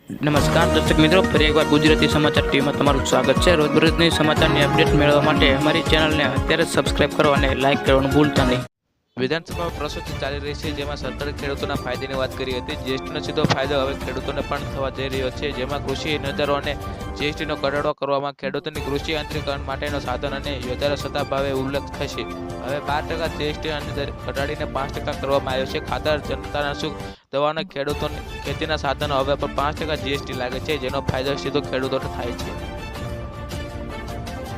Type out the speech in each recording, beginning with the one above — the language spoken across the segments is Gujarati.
નમસ્કાર દર્શક મિત્રો, ફરી એકવાર ગુજરાતી સમાચાર ટીવીમાં તમારું સ્વાગત છે। રોજબરોજની સમાચારની અપડેટ મેળવવા માટે અમારી ચેનલને અત્યારે જ સબસ્ક્રાઇબ કરો અને લાઇક કરવાનું ભૂલતા નહીં। વિધાનસભામાં પ્રસ્તુતિ ચાલી રહી છે, જેમાં સરકારે ખેડૂતોના ફાયદાની વાત કરી હતી। જીએસટીનો સીધો ફાયદો હવે ખેડૂતોને પણ થવા જઈ રહ્યો છે, જેમાં કૃષિ નજરો અને જીએસટીનો ઘટાડો કરવામાં ખેડૂતોની કૃષિ યાંત્રિકરણ માટેનો સાધન અને યોજાયેલા સત્તા ભાવે ઉલ્લેખ થશે। હવે 12% જીએસટી અને ઘટાડીને 5% કરવામાં આવ્યો છે। ખાતર, જંતુનાશક દવાઓના ખેડૂતોને ખેતીના સાધનો હવે પર 5% જીએસટી લાગે છે, જેનો ફાયદો સીધો ખેડૂતોને થાય છે।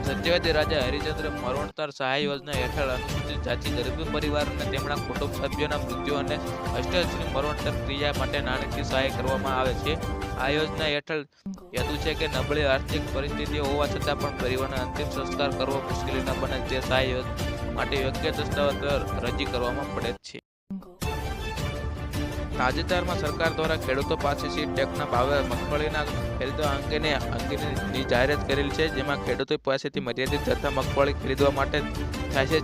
સત્યવતી રાજા હરિચંદ્ર મરણોત્તર સહાય યોજના હેઠળ અનુસૂચિત જાતિ ગરીબ પરિવાર અને તેમના કુટુંબ સભ્યોના મૃત્યુ અને અષ્ટશ્રી મરણોત્તર ક્રિયા માટે નાણાકીય સહાય કરવામાં આવે છે। આ યોજના હેઠળ હેતુ છે કે નબળી આર્થિક પરિસ્થિતિઓ હોવા છતાં પણ પરિવારનો અંતિમ સંસ્કાર કરવો મુશ્કેલી ન બને તે સહાય માટે યોગ્ય દસ્તાવેજ રજી કરવામાં પડે છે। તાજેતરમાં સરકાર દ્વારા ખેડૂતો પાસેથી ટેકના ભાવે મગફળીના ખરીદવા અંગેની જાહેરાત કરેલી છે, જેમાં ખેડૂતો પાસેથી મર્યાદિત જથ્થા મગફળી ખરીદવા માટે થાય છે।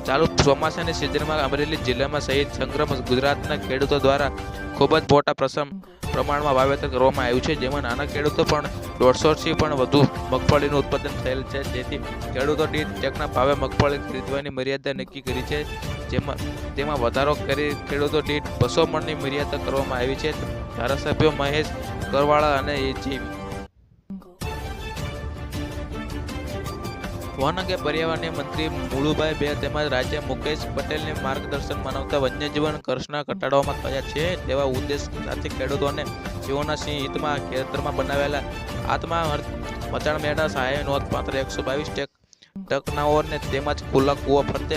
ચાલુ ચોમાસાની સિઝનમાં અમરેલી જિલ્લામાં સહિત સમગ્ર ગુજરાતના ખેડૂતો દ્વારા ખૂબ જ મોટા પ્રમાણમાં વાવેતર કરવામાં આવ્યું છે, જેમાં નાના ખેડૂતો પણ 150થી પણ વધુ મગફળીનું ઉત્પાદન થયેલ છે। જેથી ખેડૂતો દીઠ ટેકના ભાવે મગફળી ખરીદવાની મર્યાદા નક્કી કરી છે, તેમાં વધારો કરી ખેડૂતો દીઠ 200 મણની મર્યાદા કરવામાં આવી છે। ધારાસભ્યો મહેશ કરવાળા અને એજી વન અને પર્યાવરણીય મંત્રી મુળુભાઈ બે તેમજ રાજ્ય મુકેશ પટેલને માર્ગદર્શન માનવતા વન્યજીવન ઘર્ષણા ઘટાડવામાં થયા છે તેવા ઉદ્દેશ સાથે ખેડૂતોને જીવોના સિંહ હિતમાં ખેતરમાં બનાવેલા આત્મા મચાણ મેળા સહાય નોંધપાત્ર 122 ટકનાઓને તેમજ ખુલ્લા કૂવા ફરતે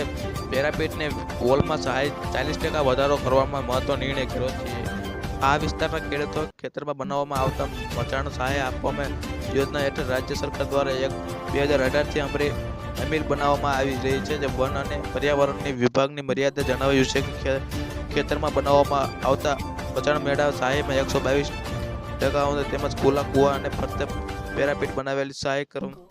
પેરાપીટને વોલમાં સહાય 40% વધારો કરવામાં મહત્વનો નિર્ણય કર્યો છે। આ વિસ્તારના ખેડૂતો ખેતરમાં બનાવવામાં આવતા મચાણ સહાય આપવામાં યોજના હેઠળ રાજ્ય સરકાર દ્વારા 2018થી અમીર બનાવવામાં આવી રહી છે। જે વન અને પર્યાવરણની વિભાગની મર્યાદા જણાવ્યું છે કે ખેતરમાં બનાવવામાં આવતા મચાણ મેળા સહાયમાં 122% તેમજ ખુલ્લા કૂવા અને ફરતે પેરાપીટ બનાવેલી સહાય